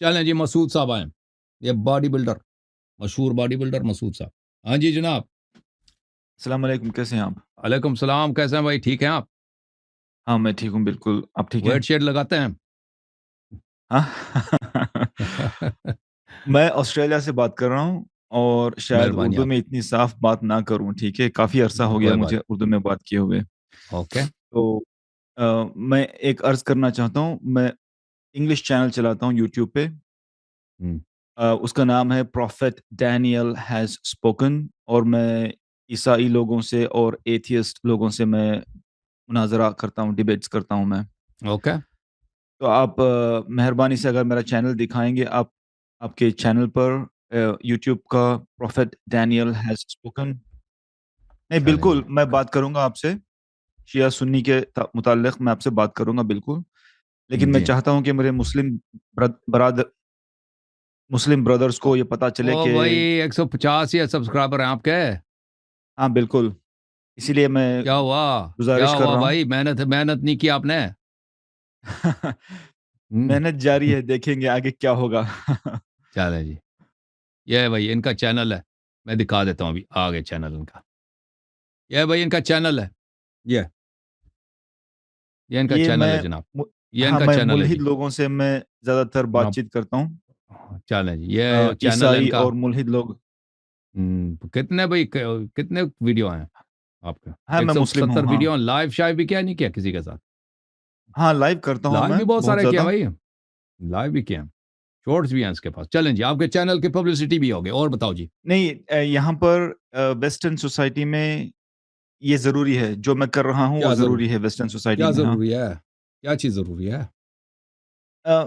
چلیں جی مسعود صاحب آئیں، یہ باڈی بلڈر، مشہور باڈی بلڈر مسعود صاحب. ہاں جی جناب. السلام علیکم، کیسے ہیں آپ؟ علیکم السلام، کیسے ہیں بھائی؟ ٹھیک ہیں آپ؟ ہاں میں ٹھیک ہوں، بالکل. آپ ٹھیک ہیں؟ ویٹ شیڈ لگاتے ہیں؟ ہاں میں آسٹریلیا سے بات کر رہا ہوں اور شاید مہربانی اردو آپ میں کی. اتنی صاف بات نہ کروں، ٹھیک ہے؟ کافی عرصہ ہو گیا کوئی بات. مجھے اردو میں بات کیے ہوئے. اوکے. تو میں ایک عرض کرنا چاہتا ہوں. میں انگلش چینل چلاتا ہوں یوٹیوب پہ. اس کا نام ہے پروفیٹ ڈینیل ہیز اسپوکن، اور میں عیسائی لوگوں سے اور ایتھیسٹ لوگوں سے میں مناظرہ کرتا ہوں، ڈیبیٹس کرتا ہوں میں. اوکے. تو آپ مہربانی سے اگر میرا چینل دکھائیں گے، آپ کے چینل پر یوٹیوب کا پروفیٹ ڈینیل ہیز اسپوکن. نہیں چلیں جی. بالکل میں بات کروں گا آپ سے، شیعہ سنی کے متعلق میں آپ سے بات کروں گا بالکل. لیکن میں جی. چاہتا ہوں کہ میرے مسلم برادرز کو یہ پتا چلے او کہ بھائی 150 یا سبسکرائبر ہیں آپ کے؟ ہاں بالکل، اسی لیے میں کیا ہوا؟ کیا گزارش کر ہوا رہا ہوں. بھائی؟ محنت نہیں کی آپ نے؟ محنت جاری ہے، دیکھیں گے آگے کیا ہوگا. چلیں جی. یہ بھائی ان کا چینل ہے، میں دکھا دیتا ہوں ابھی آگے چینل ان کا. یہ بھائی ان کا چینل ہے، یہ ان کا یہ چینل میں ہے جناب. یہ ان ہاں کا میں چینل ہے جی. ملحد لوگوں سے میں زیادہ تر بات چیت کرتا ہوں. چلیں جی، یہ چینل ہے ان عیسائی کا. اور ملحد لوگ. کتنے بھائی کتنے ویڈیو ہیں آپ کے؟ ہاں میں مسلم ہوں. 170 ہاں ویڈیو. لائیو شائیو بھی کیا نہیں کیا کسی کے ساتھ؟ ہاں لائیو کرتا ہوں لائیو میں بھی بہت بہت سارے کیا زیادہ. بھائی، لائیو بھی کیا، شارٹس بھی ہیں اس کے پاس. چلیں جی، آپ کے چینل کی پبلسٹی بھی ہوگی. اور بتاؤ جی. نہیں یہاں پر ویسٹرن سوسائٹی میں یہ ضروری ہے، جو میں کر رہا ہوں وہ کیا ضروری ہے ویسٹرن سوسائٹی میں. ہاں ضروری ہے؟ کیا چیز ضروری ہے؟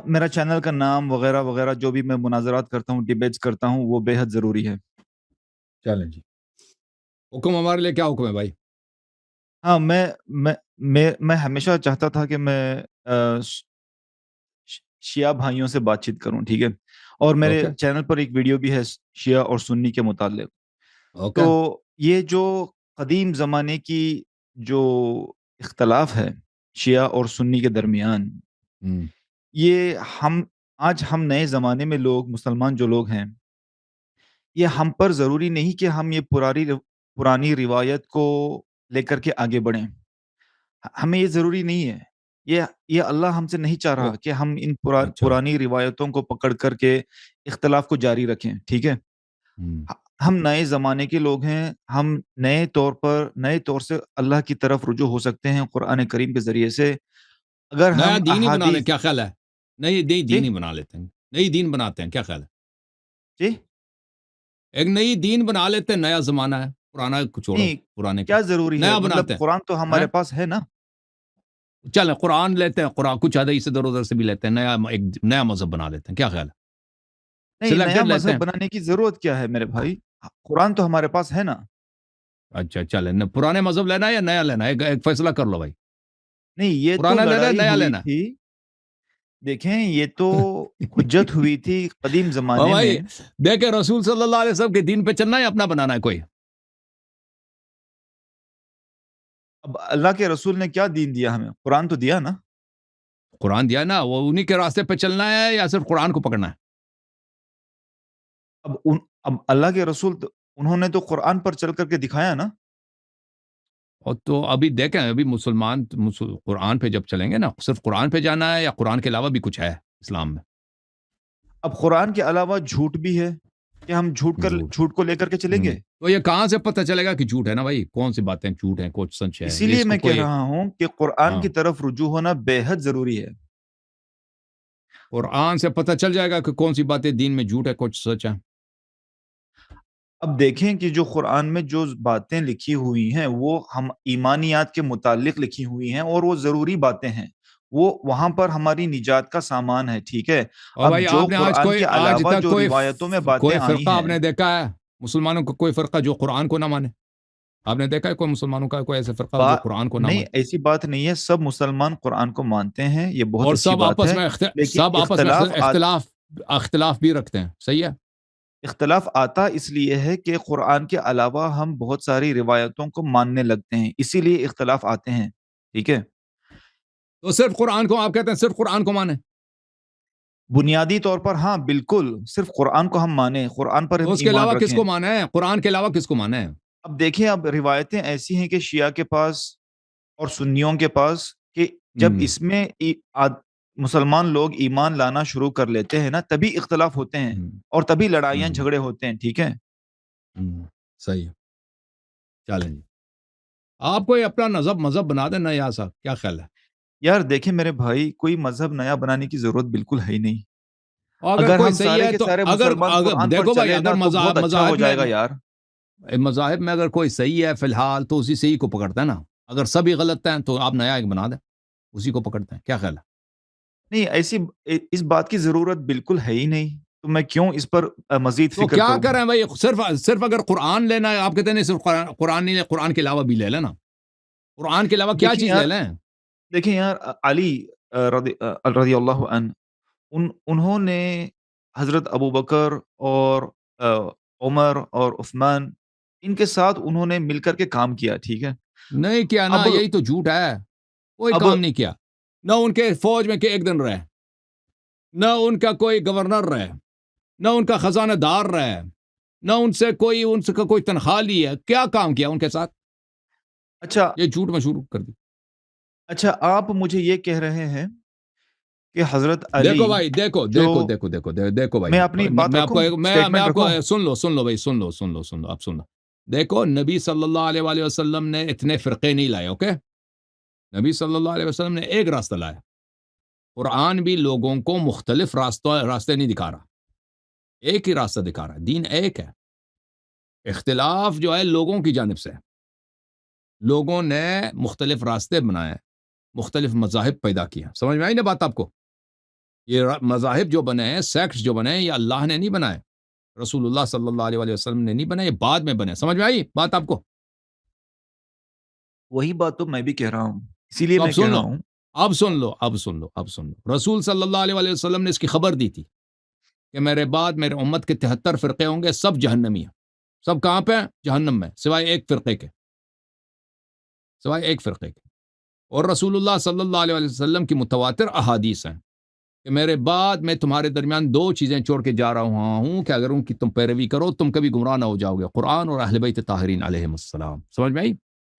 میرا چینل کا نام وغیرہ وغیرہ، جو بھی میں مناظرات کرتا ہوں، ڈیبیٹس کرتا ہوں، وہ بے حد ضروری ہے. چلیں جی. حکم ہمارے لیے کیا حکم ہے بھائی؟ ہاں میں ہمیشہ چاہتا تھا کہ میں شیعہ بھائیوں سے بات چیت کروں، ٹھیک ہے؟ اور میرے اوکے. چینل پر ایک ویڈیو بھی ہے شیعہ اور سنی کے متعلق. اوکے. تو یہ جو قدیم زمانے کی جو اختلاف ہے شیعہ اور سنی کے درمیان، یہ آج ہم نئے زمانے میں لوگ، مسلمان جو لوگ ہیں، یہ ہم پر ضروری نہیں کہ ہم یہ پرانی روایت کو لے کر کے آگے بڑھیں. ہمیں یہ ضروری نہیں ہے. یہ اللہ ہم سے نہیں چاہ او، رہا کہ ہم ان اچھا. پرانی روایتوں کو پکڑ کر کے اختلاف کو جاری رکھیں، ٹھیک ہے؟ ہم نئے زمانے کے لوگ ہیں. ہم نئے طور سے اللہ کی طرف رجوع ہو سکتے ہیں قرآن کریم کے ذریعے سے. اگر نیا ہم دین ہی بنا لیں، احادیث. کیا خیال ہے؟ نئی جی دین ہی بنا لیتے ہیں، نئی دین بناتے ہیں، کیا خیال ہے؟ جی ایک نئی دین بنا لیتے ہیں. نیا زمانہ ہے، پرانا چھوڑو، نہیں، پرانے کو کیا ضروری ہے؟ نیا مطلب بناتے ہیں. قرآن تو ہیں؟ ہمارے پاس ہے نا. چلیں قرآن لیتے ہیں، قرآن کچھ حدیث ادھر ادھر سے بھی لیتے ہیں، ایک نیا مذہب بنا لیتے ہیں. کیا خیال ہے؟ نہیں، نیا سلیکٹڈ لیتے مذہب ہیں. بنانے کی ضرورت کیا ہے میرے بھائی؟ قرآن تو ہمارے پاس ہے نا. اچھا چلیں، پرانے مذہب لینا ہے یا نیا لینا ہے؟ ایک فیصلہ کر لو بھائی. نہیں، یہ تو پرانا لینا ہے لڑائی نیا ہوئی لینا تھی. دیکھیں یہ تو حجت ہوئی تھی قدیم ہے زمانے میں. بھائی؟ دیکھیں رسول صلی اللہ علیہ وسلم کے دین پہ چلنا ہے یا اپنا بنانا ہے کوئی؟ اب اللہ کے رسول نے کیا دین دیا ہمیں؟ قرآن تو دیا نا. قرآن دیا نا، وہ انہی کے راستے پہ چلنا ہے یا صرف قرآن کو پکڑنا ہے؟ اب اللہ کے رسول انہوں نے تو قرآن پر چل کر کے دکھایا نا. اور تو ابھی دیکھیں، ابھی قرآن پہ جب چلیں گے نا، صرف قرآن پہ جانا ہے یا قرآن کے علاوہ بھی کچھ ہے اسلام میں؟ اب قرآن کے علاوہ جھوٹ بھی ہے کہ ہم جھوٹ کو لے کر کے چلیں گے. تو یہ کہاں سے پتہ چلے گا کہ جھوٹ ہے نا بھائی؟ کون سی باتیں جھوٹ ہیں، کچھ سچ ہے؟ اسی یہ لیے اس کو میں کہہ کوئی. رہا ہوں کہ قرآن ہاں، کی طرف رجوع ہونا بے حد ضروری ہے. قرآن سے پتہ چل جائے گا کہ کون سی باتیں دین میں جھوٹ ہے، کچھ سچ ہے. اب دیکھیں کہ جو قرآن میں جو باتیں لکھی ہوئی ہیں وہ ہم ایمانیات کے متعلق لکھی ہوئی ہیں، اور وہ ضروری باتیں ہیں. وہ وہاں پر ہماری نجات کا سامان ہے، ٹھیک ہے؟ اور اب بھائی جو آپ نے قرآن کے آج علاوہ تک جو روایتوں میں باتیں کوئی آئی فرقہ آپ ہیں. نے دیکھا ہے مسلمانوں کو، کوئی فرقہ جو قرآن کو نہ مانے؟ آپ نے دیکھا ہے کوئی مسلمانوں کا کوئی ایسا فرقہ جو قرآن کو نہ نہیں، مانے؟ ایسی بات نہیں ہے. سب مسلمان قرآن کو مانتے ہیں، یہ بہت اور اچھی بات ہے. سب لیکن آپس میں اختلاف بھی رکھتے ہیں، صحیح ہے؟ اختلاف آتا اس لیے ہے کہ قرآن کے علاوہ ہم بہت ساری روایتوں کو ماننے لگتے ہیں، اسی لیے اختلاف آتے ہیں، ٹھیک ہے؟ تو صرف قرآن کو آپ کہتے ہیں صرف قرآن کو مانے؟ بنیادی طور پر ہاں بالکل، صرف قرآن کو ہم مانیں، قرآن پر ہم اس کے ایمان علاوہ کس رکھیں۔ کو مانا ہے؟ قرآن کے علاوہ کس کو مانا ہے؟ اب دیکھیں، اب روایتیں ایسی ہیں کہ شیعہ کے پاس اور سنیوں کے پاس، کہ جب ہم، اس میں مسلمان لوگ ایمان لانا شروع کر لیتے ہیں نا، تبھی اختلاف ہوتے ہیں ہم، اور تبھی لڑائیاں ہم، جھگڑے ہوتے ہیں، ٹھیک ہے؟ ہم، صحیح ہے، چلیں جی، آپ کوئی اپنا مذہب بنا دیں نیا سا، کیا خیال ہے؟ یار دیکھیں میرے بھائی، کوئی مذہب نیا بنانے کی ضرورت بالکل ہے ہی نہیں۔ اور اگر اگر کوئی ہم صحیح سارے ہے کے تو سارے مسلمان اگر قرآن پر دیکھو بھائی، چلے اگر نا تو بہت اچھا ہو جائے گا یار۔ مذاہب میں اگر کوئی صحیح ہے فی الحال تو اسی صحیح کو پکڑتا ہے نا، اگر سبھی غلط ہیں تو آپ نیا ایک بنا دیں، اسی کو پکڑتے ہیں، کیا خیال ہے؟ نہیں، اس بات کی ضرورت بالکل ہے ہی نہیں، تو میں کیوں اس پر مزید تو فکر کیا کروں؟ کریں بھائی؟ صرف اگر قرآن لینا ہے، آپ کہتے ہیں نہیں صرف قرآن نہیں لے، قرآن کے علاوہ بھی لے لینا، قرآن کے علاوہ اب کیا دیکھیں چیز یار، لے لیں؟ علی رضی اللہ عنہ، انہوں نے حضرت ابو بکر اور آ، عمر اور عثمان، ان کے ساتھ انہوں نے مل کر کے کام کیا، ٹھیک ہے؟ نہیں کیا نا، اب یہی تو جھوٹ ہے، کوئی اب کام نہیں کیا، نہ ان کے فوج میں کہ ایک دن رہے، نہ ان کا کوئی گورنر رہے، نہ ان کا خزانہ دار رہے، نہ ان سے کوئی تنخواہ لی ہے، کیا کام کیا ان کے ساتھ؟ اچھا یہ جھوٹ مشہور کر دی۔ اچھا، آپ مجھے یہ کہہ رہے ہیں کہ حضرت علی دیکھو بھائی، جو، دیکھو بھائی، میں اپنی بات میں آپ رکھوں، کو میں اسٹیٹمنٹ آپ کو رکھوں؟ سن لو بھائی، سن لو آپ سن لو۔ دیکھو نبی صلی اللہ علیہ وآلہ وسلم نے اتنے فرقے نہیں لائے، اوکے؟ نبی صلی اللہ علیہ وسلم نے ایک راستہ لایا، قرآن بھی لوگوں کو مختلف راستے نہیں دکھا رہا، ایک ہی راستہ دکھا رہا ہے، دین ایک ہے، اختلاف جو ہے لوگوں کی جانب سے ہے، لوگوں نے مختلف راستے بنائے، مختلف مذاہب پیدا کیا، سمجھ میں آئی نا بات آپ کو؟ یہ مذاہب جو بنے ہیں، سیکٹس جو بنے ہیں، یہ اللہ نے نہیں بنائے، رسول اللہ صلی اللہ علیہ وسلم نے نہیں بنائے، یہ بعد میں بنے، سمجھ میں آئی بات آپ کو؟ وہی بات تو میں بھی کہہ رہا ہوں، اسی لیے تو اب میں کہہ سن رہا لو، ہوں۔ اب سن لو، رسول صلی اللہ علیہ وسلم نے اس کی خبر دی تھی کہ میرے بعد میرے امت کے 73 فرقے ہوں گے، سب جہنمی ہیں، سب کہاں پہ ہیں؟ جہنم میں، سوائے ایک فرقے کے، اور رسول اللہ صلی اللہ علیہ وسلم کی متواتر احادیث ہیں کہ میرے بعد میں تمہارے درمیان دو چیزیں چھوڑ کے جا رہا ہوں کہ اگر ان کی تم پیروی کرو تم کبھی گمراہ نہ ہو جاؤ گے، قرآن اور اہل بیت طاہرین علیہم السلام، سمجھ میں آئی؟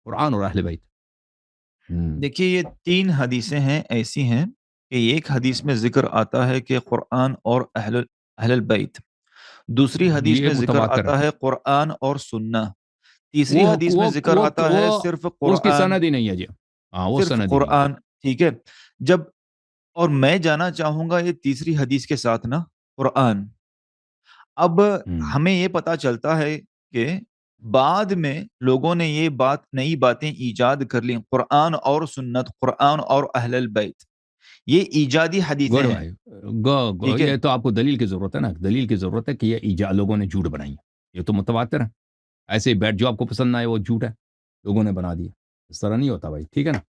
قرآن اور اہل بیت۔ دیکھیے، یہ 3 حدیثیں ہیں، ایسی ہیں کہ ایک حدیث میں ذکر آتا ہے کہ قرآن اور اہل البیت، دوسری حدیث یہ میں ذکر متواتر ہے، آتا ہے قرآن اور سنہ، تیسری وہ حدیث میں وہ ذکر وہ آتا ہے وہ صرف اس کی قرآن، سند ہی نہیں ہے جی، ہاں وہ صرف سند ہی نہیں ہے۔ قرآن، ٹھیک ہے؟ جب، اور میں جانا چاہوں گا یہ تیسری حدیث کے ساتھ نا، قرآن۔ اب ہوں، ہمیں یہ پتا چلتا ہے کہ بعد میں لوگوں نے یہ نئی باتیں ایجاد کر لی، قرآن اور سنت، قرآن اور اہل البیت، یہ ایجادی حدیثیں گڈ ہیں، بھائی، ٹھیک ہے؟ یہ تو آپ کو دلیل کی ضرورت ہے نا، دلیل کی ضرورت ہے کہ یہ لوگوں نے جھوٹ بنائی ہے، یہ تو متواتر ہے، ایسے ہی بیٹ جو آپ کو پسند نہ آئے وہ جھوٹ ہے، لوگوں نے بنا دیا، اس طرح نہیں ہوتا بھائی، ٹھیک ہے نا؟